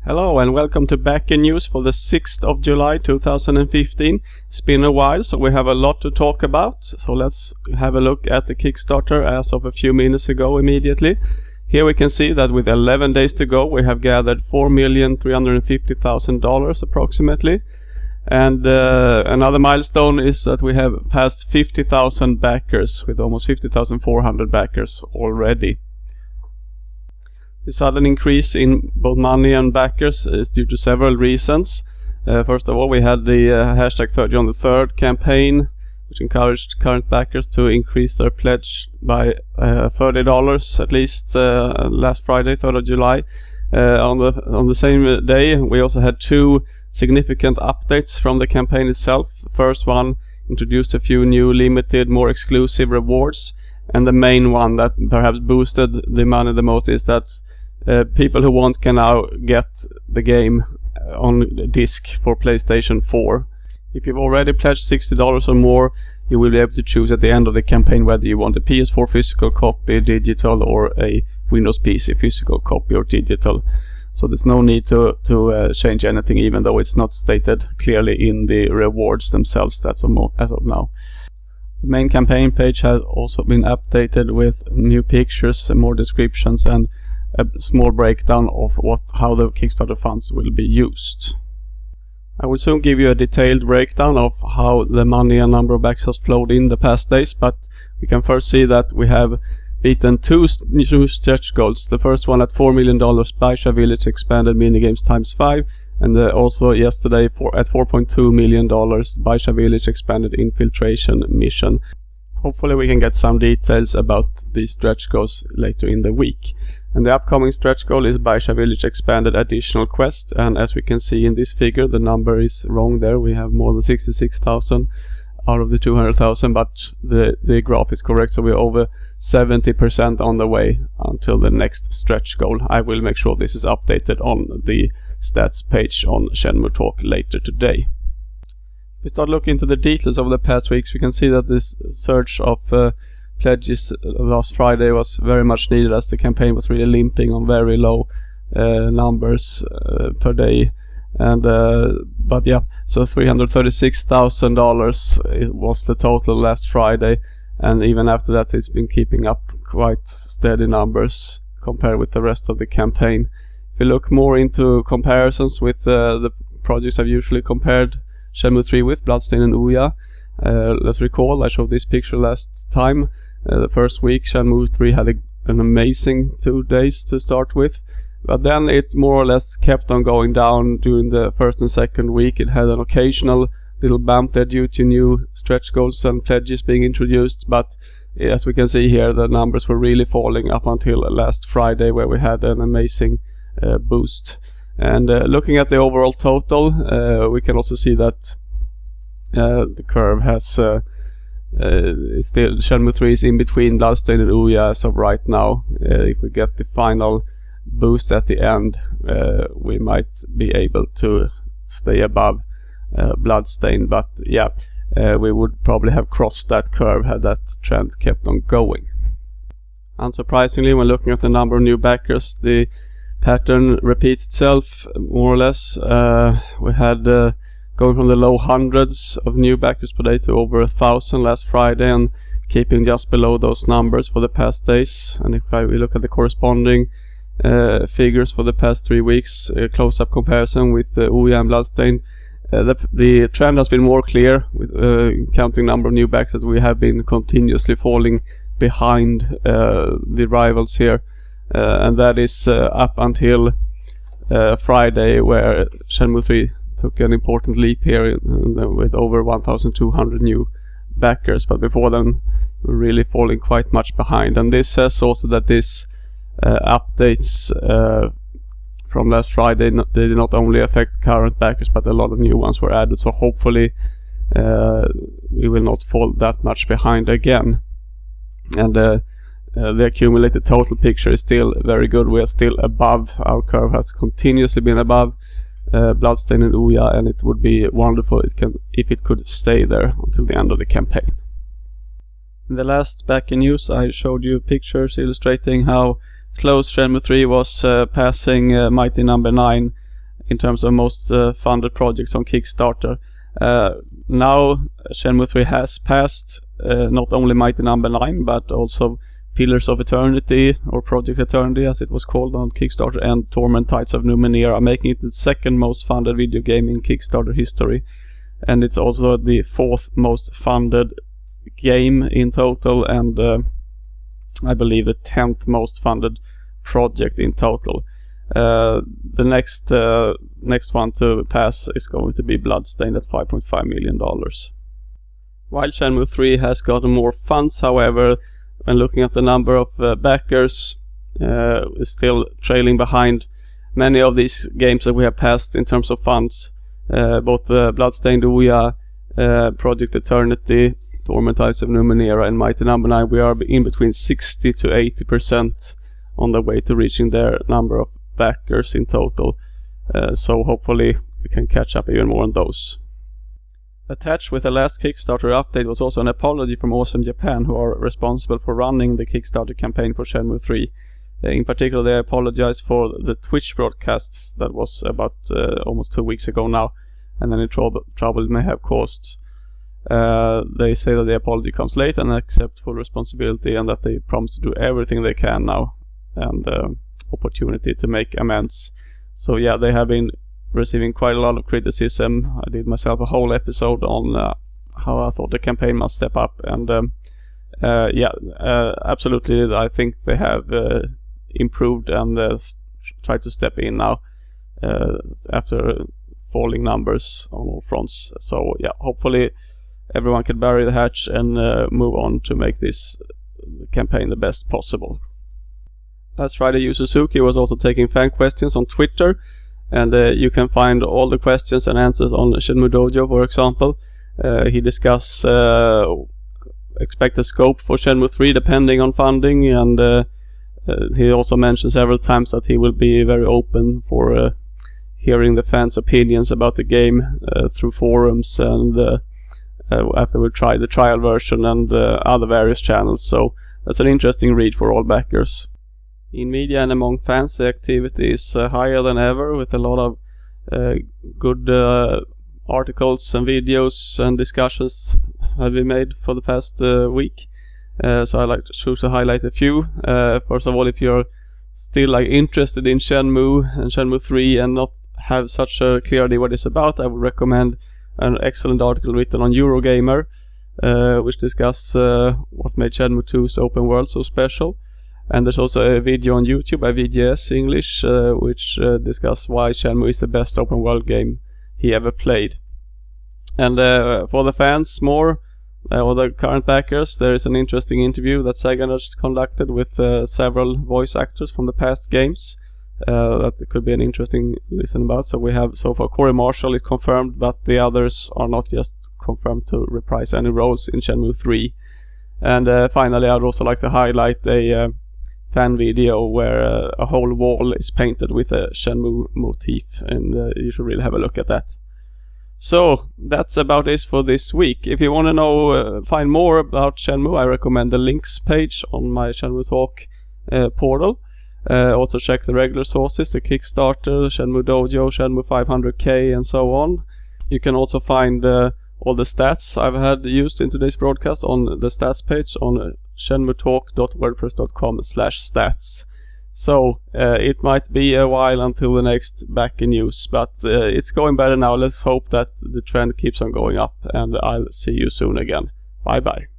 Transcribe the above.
Hello and welcome to Back in News for the 6th of July 2015. It's been a while, so we have a lot to talk about. So let's have a look at the Kickstarter as of a few minutes ago immediately. Here we can see that with 11 days to go we have gathered $4,350,000 approximately. And another milestone is that we have passed 50,000 backers with almost 50,400 backers already. The sudden increase in both money and backers is due to several reasons. First of all, we had the hashtag 30 on the 3rd campaign, which encouraged current backers to increase their pledge by $30 at least last Friday, 3rd of July. On the same day, we also had two significant updates from the campaign itself. The first one introduced a few new limited, more exclusive rewards. And the main one that perhaps boosted the money the most is that people who want can now get the game on disc for PlayStation 4. If you've already pledged $60 or more, you will be able to choose at the end of the campaign whether you want a PS4 physical copy, digital, or a Windows PC physical copy or digital. So there's no need to change anything, even though it's not stated clearly in the rewards themselves as of now. The main campaign page has also been updated with new pictures, more descriptions, and a small breakdown of how the Kickstarter funds will be used. I will soon give you a detailed breakdown of how the money and number of backs has flowed in the past days, but we can first see that we have beaten two new stretch goals. The first one at $4 million, Baisha Village expanded minigames ×5, and also yesterday at $4.2 million, Baisha Village expanded infiltration mission. Hopefully we can get some details about these stretch goals later in the week. And the upcoming stretch goal is Baisha Village expanded additional quest, and as we can see in this figure, the number is wrong there. We have more than 66,000 out of the 200,000, but the graph is correct, so we're over 70% on the way until the next stretch goal. I will make sure this is updated on the stats page on Shenmue Talk later today. If we start looking into the details over the past weeks, we can see that this surge of pledges last Friday was very much needed, as the campaign was really limping on very low numbers per day. And but yeah, so $336,000 was the total last Friday, and even after that it's been keeping up quite steady numbers compared with the rest of the campaign. If we look more into comparisons with the projects I've usually compared Shenmue 3 with, Bloodstained and Ouya, let's recall I showed this picture last time. The first week Shenmue 3 had an amazing 2 days to start with, but then it more or less kept on going down during the first and second week. It had an occasional little bump there due to new stretch goals and pledges being introduced, but as we can see here, the numbers were really falling up until last Friday, where we had an amazing boost. And looking at the overall total, we can also see that the curve has still Shenmue 3 is in between Bloodstained and Ouya as of right now. If we get the final boost at the end, we might be able to stay above Bloodstained, but yeah, we would probably have crossed that curve had that trend kept on going. Unsurprisingly, when looking at the number of new backers, the pattern repeats itself more or less. We had going from the low hundreds of new backers per day to over 1,000 last Friday, and keeping just below those numbers for the past days. And if we look at the corresponding figures for the past 3 weeks, close-up comparison with Ouya and Bloodstained, the trend has been more clear with counting number of new backers, that we have been continuously falling behind the rivals here, and that is up until Friday, where Shenmue 3 took an important leap here with over 1,200 new backers, but before then we were really falling quite much behind. And this says also that this updates from last Friday, they did not only affect current backers, but a lot of new ones were added, so hopefully we will not fall that much behind again. And the accumulated total picture is still very good. We are still above, our curve has continuously been above Bloodstained and Ouya, and it would be wonderful if it could stay there until the end of the campaign. In the last Back in News I showed you pictures illustrating how close Shenmue 3 was passing Mighty Number 9 in terms of most funded projects on Kickstarter. Now Shenmue 3 has passed not only Mighty Number 9 but also Pillars of Eternity, or Project Eternity as it was called on Kickstarter, and Torment Tides of Numenera, making it the second most funded video game in Kickstarter history. And it's also the fourth most funded game in total, and I believe the 10th most funded project in total. The next one to pass is going to be Bloodstained at $5.5 million. While Shenmue 3 has gotten more funds, however, when looking at the number of backers, is still trailing behind many of these games that we have passed in terms of funds. Both Bloodstained, Ouya, Project Eternity, Torment Tides of Numenera, and Mighty Number 9, we are in between 60 to 80% on the way to reaching their number of backers in total. So hopefully we can catch up even more on those. Attached with the last Kickstarter update was also an apology from Awesome Japan, who are responsible for running the Kickstarter campaign for Shenmue 3. In particular, they apologized for the Twitch broadcasts that was about almost 2 weeks ago now, and any trouble it may have caused. They say that the apology comes late and accept full responsibility, and that they promise to do everything they can now, and opportunity to make amends. So yeah, they have been receiving quite a lot of criticism. I did myself a whole episode on how I thought the campaign must step up, and absolutely, I think they have improved and tried to step in now after falling numbers on all fronts. So yeah, hopefully everyone can bury the hatch and move on to make this campaign the best possible. Last Friday, Yu Suzuki was also taking fan questions on Twitter, and you can find all the questions and answers on Shenmue Dojo, for example. He discussed expected scope for Shenmue 3 depending on funding, and he also mentioned several times that he will be very open for hearing the fans' opinions about the game through forums, and after we try the trial version and other various channels. So that's an interesting read for all backers. In media and among fans, the activity is higher than ever, with a lot of good articles and videos and discussions have been made for the past week. So I'd like to choose to highlight a few. First of all, if you're still interested in Shenmue and Shenmue 3 and not have such a clear idea what it's about, I would recommend an excellent article written on Eurogamer, which discusses what made Shenmue 2's open world so special. And there's also a video on YouTube by VGS English, which discusses why Shenmue is the best open world game he ever played. And for the fans or the current backers, there is an interesting interview that Sega Nerds conducted with several voice actors from the past games. That could be an interesting listen about. So we have so far Corey Marshall is confirmed, but the others are not yet confirmed to reprise any roles in Shenmue 3. And finally, I'd also like to highlight a fan video where a whole wall is painted with a Shenmue motif, and you should really have a look at that. So that's about it for this week. If you want to find more about Shenmue, I recommend the links page on my Shenmue Talk portal. Also check the regular sources, the Kickstarter, Shenmue Dojo, Shenmue 500K, and so on. You can also find all the stats I've had used in today's broadcast on the stats page on shenmuetalk.wordpress.com/stats. So it might be a while until the next back in news, but it's going better now. Let's hope that the trend keeps on going up, and I'll see you soon again. Bye bye.